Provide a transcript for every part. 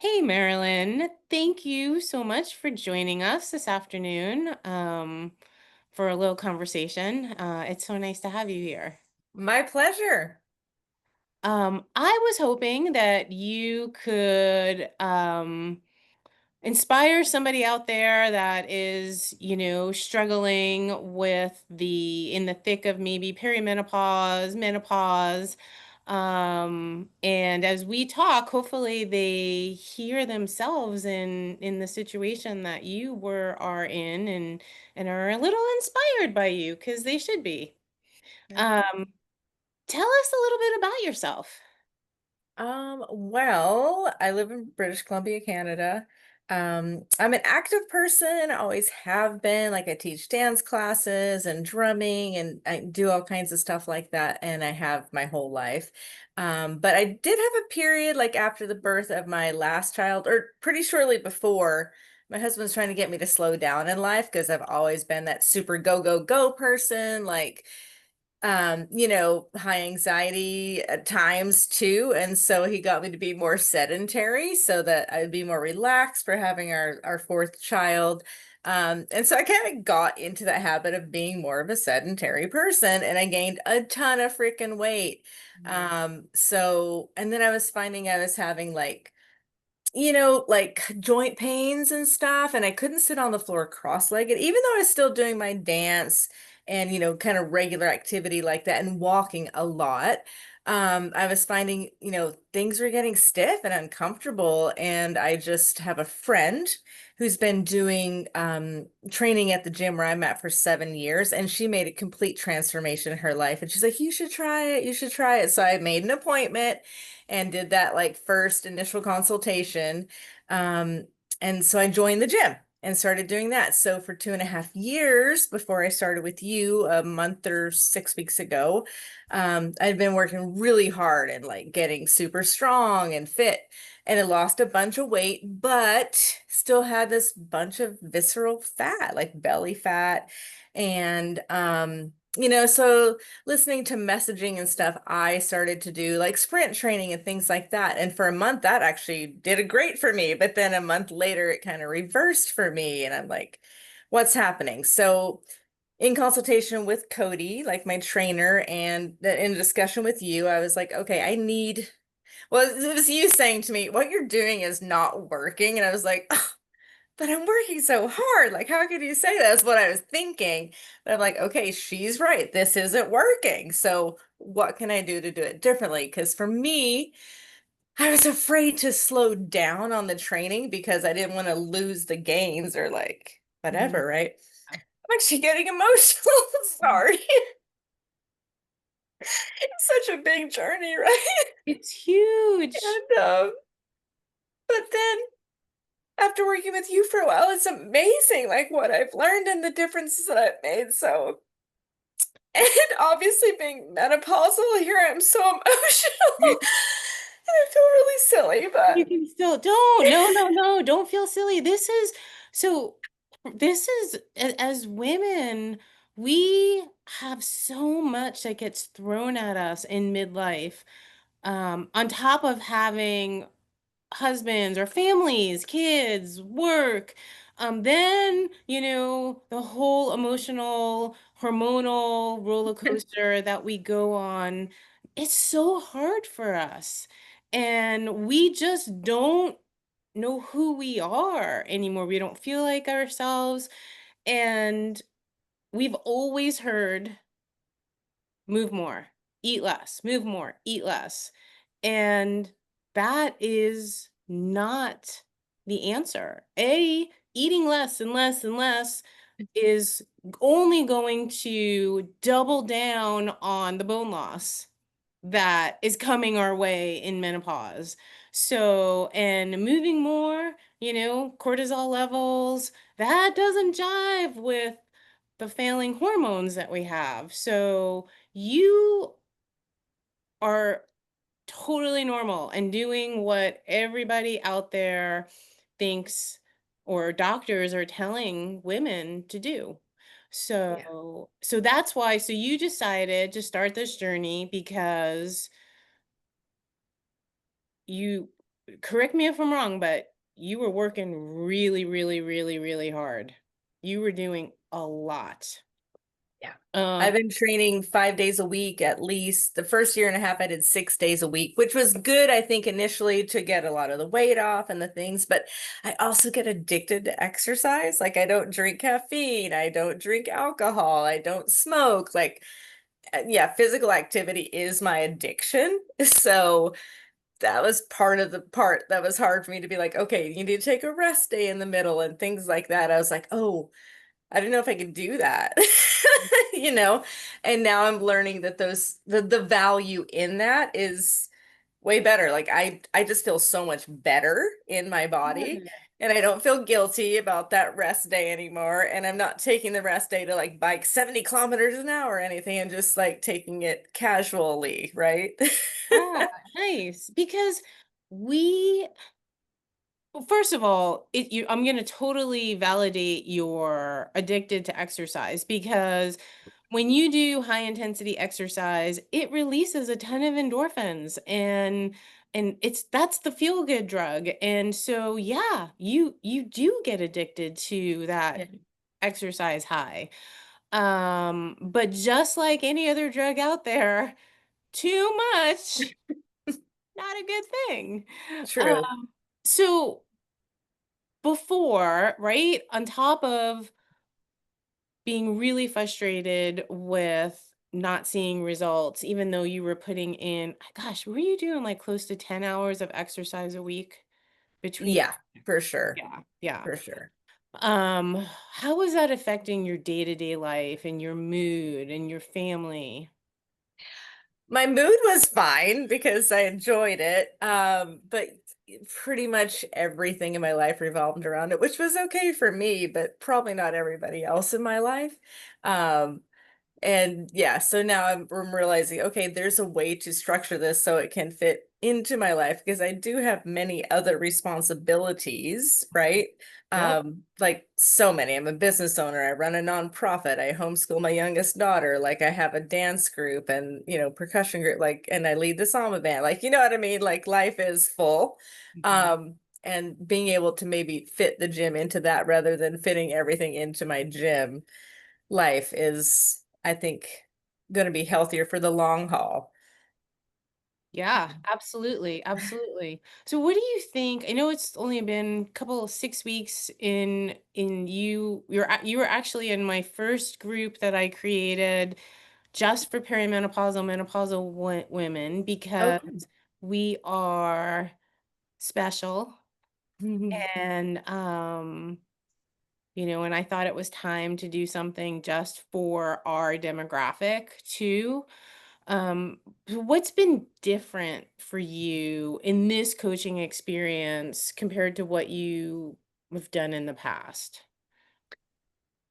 Hey, Marilyn. Thank you so much for joining us this afternoon for a little conversation. It's so nice to have you here. My pleasure. I was hoping that you could inspire somebody out there that is, struggling with in the thick of maybe perimenopause, menopause. And as we talk, hopefully they hear themselves in the situation that you are in and are a little inspired by you because they should be. Yeah. Um, Tell us a little bit about yourself. Well, I live in British Columbia, Canada. I'm an active person, always have been. Like I teach dance classes and drumming and I do all kinds of stuff like that, and I have my whole life. But I did have a period like after the birth of my last child, or pretty shortly before. My husband's trying to get me to slow down in life because I've always been that super go, go, go person. Like high anxiety at times too. And so he got me to be more sedentary so that I'd be more relaxed for having our fourth child. And so I kind of got into that habit of being more of a sedentary person and I gained a ton of freaking weight. And then I was finding I was having like joint pains and stuff, and I couldn't sit on the floor cross-legged, even though I was still doing my dance and, kind of regular activity like that and walking a lot. I was finding, things were getting stiff and uncomfortable, and I just have a friend who's been doing training at the gym where I'm at for 7 years, and she made a complete transformation in her life. And she's like, "You should try it. You should try it." So I made an appointment and did that like first initial consultation. Um, and so I joined the gym and started doing that. So for 2.5 years before I started with you a month or 6 weeks ago, I've been working really hard and like getting super strong and fit. And I lost a bunch of weight, but still had this bunch of visceral fat, like belly fat. And so listening to messaging and stuff, I started to do like sprint training and things like that. And for a month, that actually did a great for me. But then a month later, it kind of reversed for me. And I'm like, what's happening? So, in consultation with Cody, like my trainer, and in discussion with you, I was like, okay, well, it was you saying to me, what you're doing is not working. And I was like, but I'm working so hard. Like, how could you say that? That's what I was thinking. But I'm like, okay, she's right. This isn't working. So, what can I do to do it differently? Because for me, I was afraid to slow down on the training because I didn't want to lose the gains or like Mhm. whatever, right? I'm actually getting emotional. Sorry. It's such a big journey, right? It's huge. And but then after working with you for a while, it's amazing like what I've learned and the differences that I've made. So and obviously being menopausal, here I am so emotional. And I feel really silly, You but can still don't. No, no, no. Don't feel silly. So this is as women, we have so much that gets thrown at us in midlife. On top of having husbands or families, kids, work. Then, the whole emotional, hormonal roller coaster that we go on, it's so hard for us. And we just don't know who we are anymore. We don't feel like ourselves. And we've always heard move more, eat less, move more, eat less. And that is not the answer. Eating less and less and less is only going to double down on the bone loss that is coming our way in menopause. So, and moving more, cortisol levels, that doesn't jive with the failing hormones that we have. So, you are totally normal and doing what everybody out there thinks or doctors are telling women to do. yeah. So that's why so you decided to start this journey because you correct me if I'm wrong, but you were working really, really, really, really hard. You were doing a lot. Yeah. I've Um, been training 5 days a week at least. The first year and a half, I did 6 days a week, which was good, I think, initially to get a lot of the weight off and the things. But I also get addicted to exercise. Like, I don't drink caffeine, I don't drink alcohol, I don't smoke. Like, yeah, physical activity is my addiction. So that was part of the part that was hard for me to be like, okay, you need to take a rest day in the middle and things like that. I was like, oh, I didn't know if I could do that, you know? And now I'm learning that the value in that is way better. Like I just feel so much better in my body and I don't feel guilty about that rest day anymore. And I'm not taking the rest day to like bike 70 kilometers an hour or anything. I'm just like taking it casually, right? yeah, nice. Because we, well, first of all, I'm going to totally validate your addicted to exercise because when you do high intensity exercise, it releases a ton of endorphins and that's the feel good drug. And so yeah, you do get addicted to that Yeah, exercise high. But just like any other drug out there, too much, not a good thing. true. So before, right, on top of being really frustrated with not seeing results, even though you were putting in, gosh, were you doing like close to 10 hours of exercise a week between? Yeah, for sure. Yeah, yeah. For sure. How was that affecting your day-to-day life and your mood and your family? My mood was fine because I enjoyed it. But pretty much everything in my life revolved around it, which was okay for me, but probably not everybody else in my life. Um, and yeah, so now I'm realizing, okay, there's a way to structure this so it can fit into my life because I do have many other responsibilities, right? Yep. Like so many. I'm a business owner. I run a nonprofit. I homeschool my youngest daughter. Like I have a dance group and, percussion group, like, and I lead the samba band. Like, you know what I mean? Like life is full. Mhm. And being able to maybe fit the gym into that rather than fitting everything into my gym life is, I think, going to be healthier for the long haul. Yeah, absolutely, absolutely. So what do you think? I know it's only been a couple 6 weeks in you were actually in my first group that I created just for perimenopausal menopausal women Oh, because cool. we are special Mhm. and and I thought it was time to do something just for our demographic too. What's been different for you in this coaching experience compared to what you have done in the past?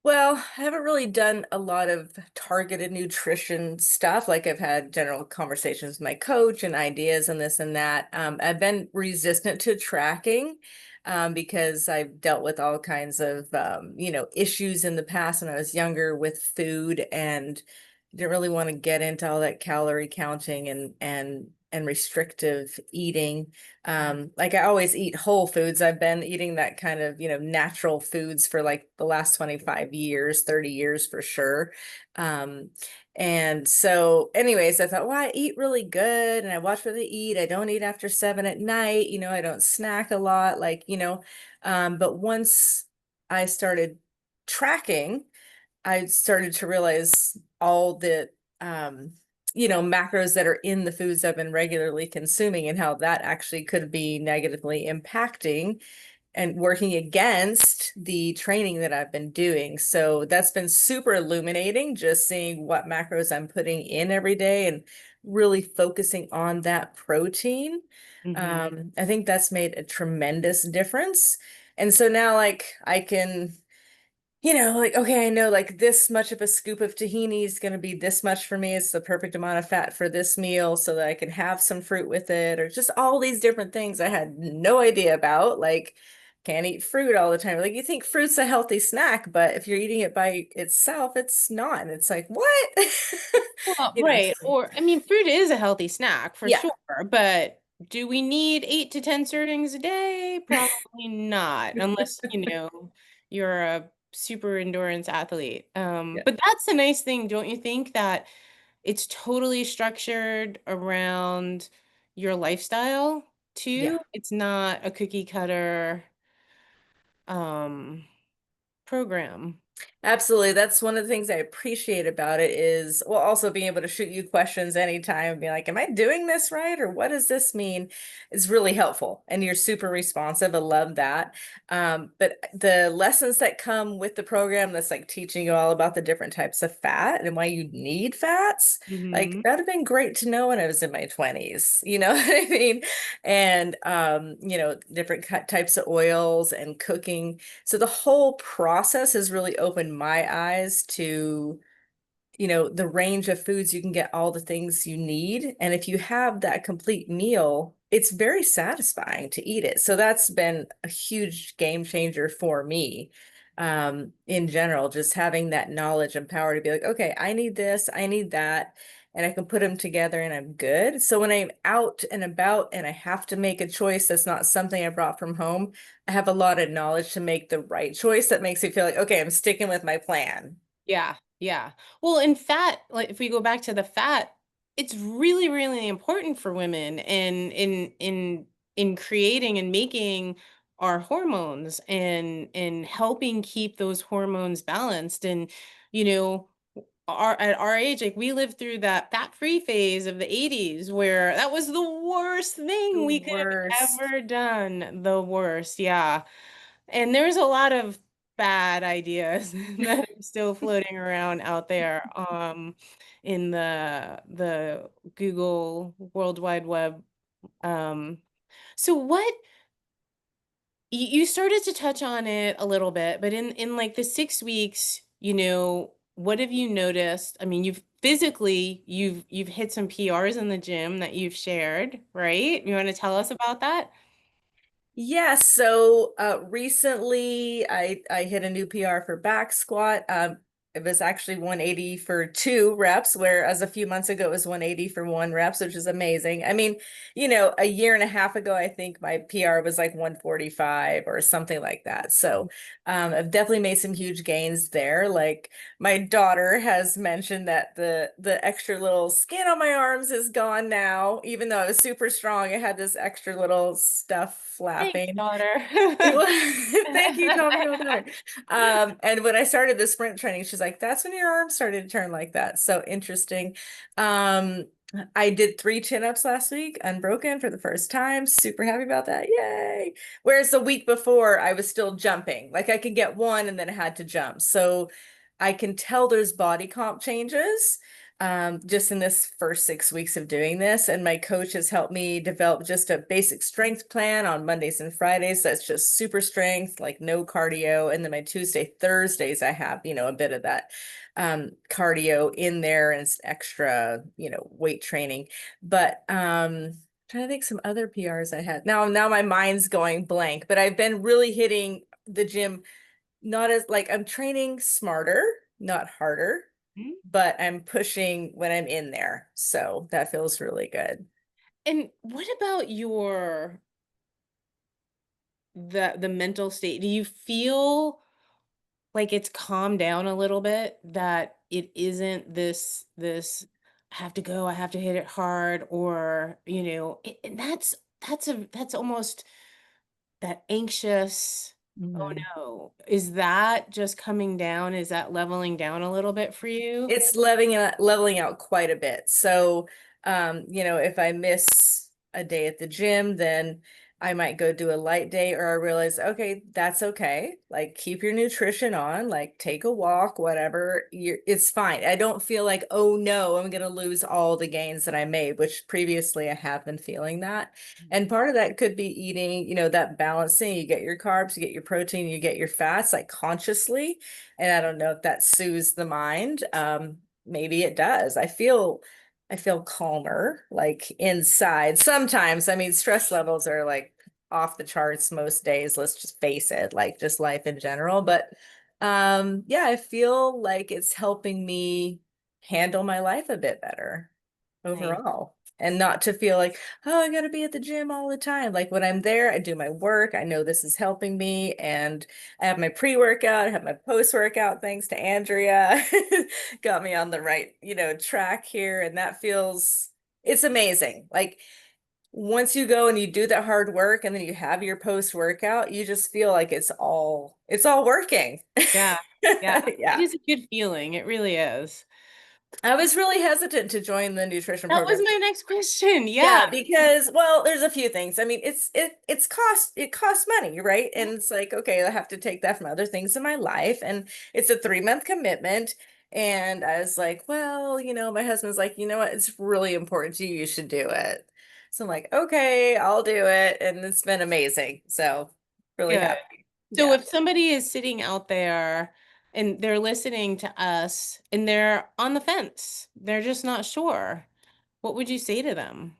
Well, I haven't really done a lot of targeted nutrition stuff. Like I've had general conversations with my coach and ideas and this and that. I've been resistant to tracking because I've dealt with all kinds of issues in the past when I was younger with food and didn't really want to get into all that calorie counting and restrictive eating. Like I always eat whole foods. I've been eating that kind of, natural foods for like the last 25 years, 30 years for sure. Um, and so anyways, I thought, well, I eat really good and I watch what I eat. I don't eat after 7 at night, I don't snack a lot, like, but once I started tracking, I started to realize all the um, macros that are in the foods I've been regularly consuming and how that actually could be negatively impacting and working against the training that I've been doing. So that's been super illuminating, just seeing what macros I'm putting in every day and really focusing on that protein. Hmm. I think that's made a tremendous difference. And so now, like, I can like, okay, I know like this much of a scoop of tahini is going to be this much for me. It's the perfect amount of fat for this meal so that I can have some fruit with it, or just all these different things I had no idea about. Like, can't eat fruit all the time. Like, you think fruit's a healthy snack, but if you're eating it by itself, it's not. And it's like, what? Well, You know, right. so Or, I mean, fruit is a healthy snack for yeah, sure, but Do we need 8 to 10 servings a day? Probably not, unless, you're a super endurance athlete. Yeah. But that's the nice thing, don't you think, that it's totally structured around your lifestyle Yeah. too? It's not a cookie cutter um program. Absolutely. That's one of the things I appreciate about it is, well, also being able to shoot you questions anytime and be like, am I doing this right? Or what does this mean? Is really helpful. And you're super responsive. I love that. But the lessons that come with the program that's like teaching you all about the different types of fat and why you need fats, like Hmm. that'd have been great to know when I was in my 20s. You know what I mean? And, different types of oils and cooking. So the whole process has really opened my eyes to, the range of foods you can get all the things you need. And if you have that complete meal, it's very satisfying to eat it. So that's been a huge game changer for me. In general, just having that knowledge and power to be like, okay, I need this, I need that, and I can put them together and I'm good. So when I'm out and about and I have to make a choice that's not something I brought from home, I have a lot of knowledge to make the right choice that makes me feel like, okay, I'm sticking with my plan. Yeah, yeah. Well, in fat, like if we go back to the fat, it's really, really important for women in creating and making our hormones and helping keep those hormones balanced. And you know, at our age, like we lived through that fat-free phase of the 80s where that was the worst The thing we could have worst. ever done. The worst, yeah. And there's a lot of bad ideas that are still floating around out there in the Google World Wide Web. Um so what you started to touch on it a little bit, but in like the 6 weeks, what have you noticed? I mean, you've hit some PRs in the gym that you've shared, right? You want to tell us about that? Yeah, so recently I hit a new PR for back squat. It was actually 180 for 2 reps, whereas a few months ago it was 180 for 1 reps, which is amazing. I mean, a year and a half ago, I think my PR was like 145 or something like that. So I've definitely made some huge gains there. Like my daughter has mentioned that the extra little skin on my arms is gone now, even though I was super strong. I had this extra little stuff Thanks, flapping. daughter. It was, thank you, call me all better. And when I started the sprint training, she's like, that's when your arms started to turn like that. So interesting. Um, I did 3 chin-ups last week, unbroken for the first time. Super happy about that. Yay. Whereas the week before, I was still jumping. Like I could get one and then I had to jump. So I can tell there's body comp changes just in this first 6 weeks of doing this. And my coach has helped me develop just a basic strength plan on Mondays and Fridays. That's just super strength, like no cardio. And then my Tuesday, Thursdays, I have, a bit of that cardio in there and it's extra, weight training. But trying to think some other PRs I had. Now my mind's going blank, but I've been really hitting the gym, not as like I'm training smarter, not harder, but I'm pushing when I'm in there. So that feels really good. And what about the mental state? Do you feel like it's calmed down a little bit, that it isn't this I have to hit it hard, or and that's almost that anxious, oh Mhm. no, is that just coming down? Is that leveling down a little bit for you? It's leveling out quite a bit. So, if I miss a day at the gym, then I might go do a light day, or I realize, okay, that's okay. Like keep your nutrition on, like take a walk, whatever. It's fine. I don't feel like, oh no, I'm gonna lose all the gains that I made, which previously I have been feeling that. And part of that could be eating, that balancing. You get your carbs, you get your protein, you get your fats, like consciously. And I don't know if that soothes the mind. Maybe it does. I feel calmer, like inside. Sometimes, I mean, stress levels are like off the charts most days, let's just face it, like just life in general. But yeah, I feel like it's helping me handle my life a bit better Nice. overall. and not to feel like, oh, I gotta be at the gym all the time. Like when I'm there, I do my work. I know this is helping me, and I have my pre-workout, I have my post-workout, thanks to Andrea. Got me on the right, track here, and that feels it's amazing. Like once you go and you do that hard work and then you have your post-workout, you just feel like it's all working. Yeah. Yeah. It Yeah. is a good feeling. It really is. I was really hesitant to join the nutrition That was program. my next question. Yeah. Yeah, because well, there's a few things. I mean, it costs money, right? And it's like, okay, I have to take that from other things in my life, and it's a 3-month commitment. And I was like, well, my husband's like, you know what? It's really important to you. You should do it. So I'm like, okay, I'll do it, and it's been amazing. So really Good. happy. So Yeah. if somebody is sitting out there and they're listening to us and they're on the fence, they're just not sure, what would you say to them?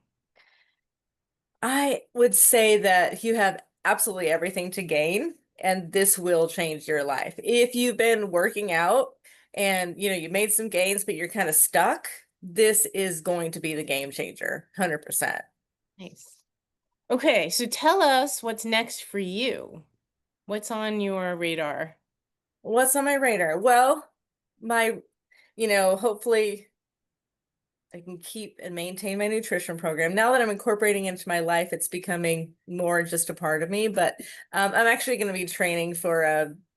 I would say that you have absolutely everything to gain, and this will change your life. If you've been working out and you made some gains, but you're kind of stuck, this is going to be the game changer, 100%. Nice. Okay, so tell us what's next for you. What's on your radar? What's on my radar? Well, my, hopefully I can keep and maintain my nutrition program. Now that I'm incorporating into my life, it's becoming more just a part of me. But I'm actually going to be training for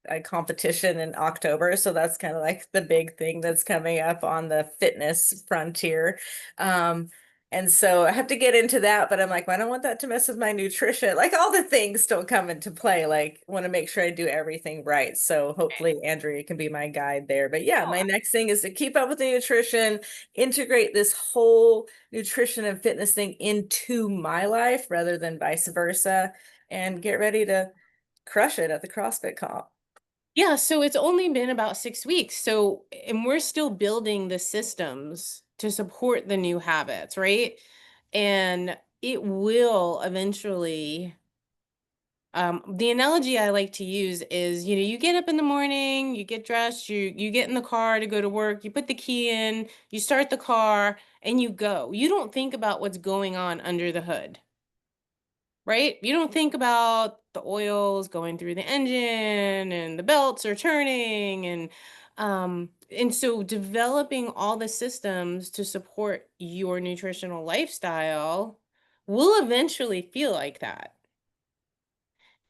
a competition in October. So that's kind of like the big thing that's coming up on the fitness frontier. Um, and so I have to get into that, but I'm like, well, I don't want that to mess with my nutrition. Like all the things still come into play. Like, want to make sure I do everything right. So hopefully Andrea can be my guide there. But yeah, Oh, my next thing is to keep up with the nutrition, integrate this whole nutrition and fitness thing into my life rather than vice versa, and get ready to crush it at the CrossFit comp. yeah, so it's only been about 6 weeks. So, and we're still building the systems to support the new habits, right? And it will eventually, the analogy I like to use is, you get up in the morning, you get dressed, you get in the car to go to work, you put the key in, you start the car, and you go. You don't think about what's going on under the hood. Right? You don't think about the oils going through the engine and the belts are turning and so developing all the systems to support your nutritional lifestyle will eventually feel like that.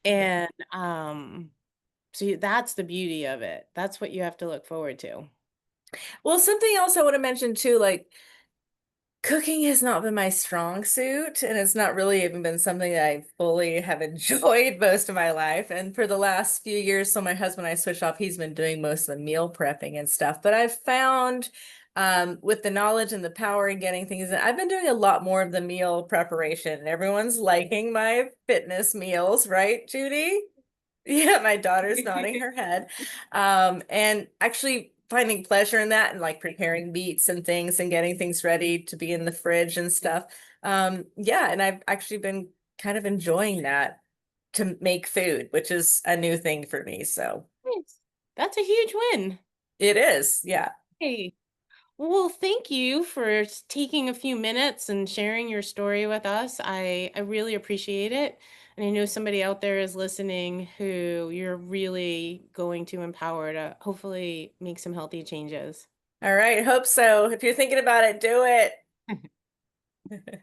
Yeah. And that's the beauty of it. That's what you have to look forward to. Well, something else I want to mention too, like cooking has not been my strong suit, and it's not really even been something that I fully have enjoyed most of my life. And for the last few years, so my husband and I switched off, he's been doing most of the meal prepping and stuff. But I've found with the knowledge and the power in getting things, I've been doing a lot more of the meal preparation. And everyone's liking my fitness meals, right, Judy? Yeah, my daughter's nodding her head. And actually finding pleasure in that and like preparing meats and things and getting things ready to be in the fridge and stuff. Yeah, and I've actually been kind of enjoying that to make food, which is a new thing for me. So Nice. That's a huge win. it is, yeah. Hey. Well, thank you for taking a few minutes and sharing your story with us. I really appreciate it. And I know somebody out there is listening who you're really going to empower to hopefully make some healthy changes. All right, hope so. If you're thinking about it, do it.